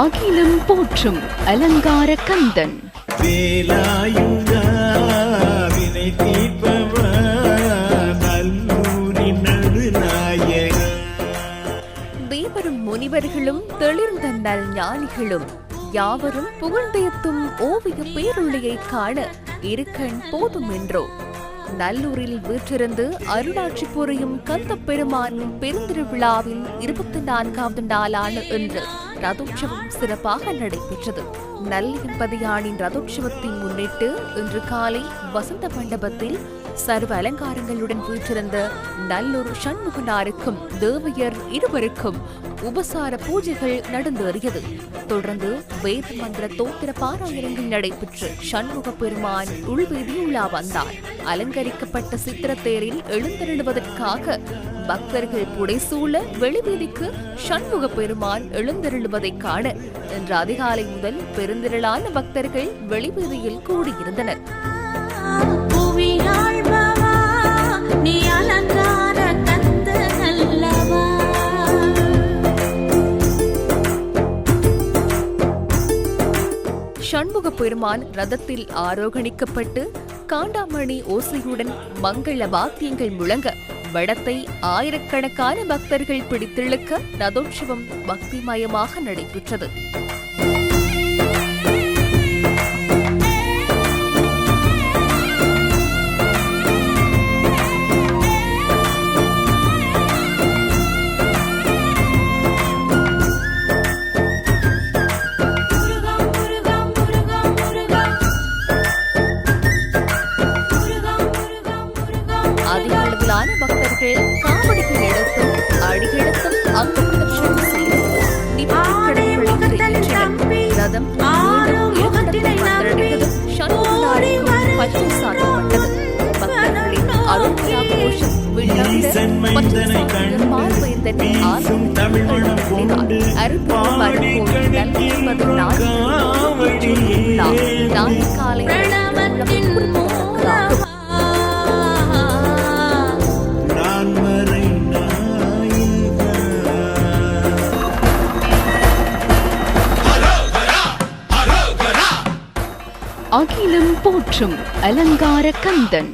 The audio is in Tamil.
அகிலம் போற்றும் அலங்கார கந்தன். வேலாயுதா வினை தீர்ப்பவன் நல்லூரின் நடுநாயகன். தேவரும் முனிவர்களும் தெளிர்ந்த நல் ஞானிகளும் யாவரும் புகழ்ந்தேத்தும் ஓவிய பேரொழியை காண இருக்கண் போதும் என்றோ. நல்லூரில் வீற்றிருந்து அருளாட்சி புரியும் கந்தப் பெருமான் பெருந்திருவிழாவின் 24வது நாளான இன்று ரதோற்சவம் சிறப்பாக நடைபெற்றது. நல்லியம்பதியானின் ரதோற்சவத்தை முன்னிட்டு இன்று காலை வசந்த மண்டபத்தில் சர்வ அலங்காரங்களுடன் வீற்றிருந்த நல்லூர் சண்முகனாருக்கும் தேவையர் இருவருக்கும் உபசார பூஜைகள் நடந்தேறியது. தொடர்ந்து வேத மந்திர தோத்திர பாராயணங்கள் நடைபெற்று சண்முக பெருமான் உள்வீதி உலா வந்தார். அலங்கரிக்கப்பட்ட சித்திரத்தேரில் எழுந்தருளுவதற்காக பக்தர்கள் புடைசூழ வெளிவீதிக்கு சண்முக பெருமான் எழுந்தருளுவதை காண இன்று அதிகாலை முதல் பெருந்திரளான பக்தர்கள் வெளிவீதியில் கூடியிருந்தனர். சண்முக பெருமான் ரதத்தில் ஆரோகணிக்கப்பட்டு காண்டாமணி ஓசையுடன் மங்கள வாத்தியங்கள் முழங்க வடத்தை ஆயிரக்கணக்கான பக்தர்கள் பிடித்திழுக்க ரதோற்சவம் பக்திமயமாக நடைபெற்றது. அதிகளவிலான பக்தர்கள் காவடிகள் எடுத்தும் அடியெடுத்தும் அங்கு பிரதட்சணம் செய்து ரதம் பச்சை சாத்தப்பட்டது. பக்தர்களின் அருள்யா கோஷம் காலை அகிலம் போற்றும் அலங்கார கந்தன்.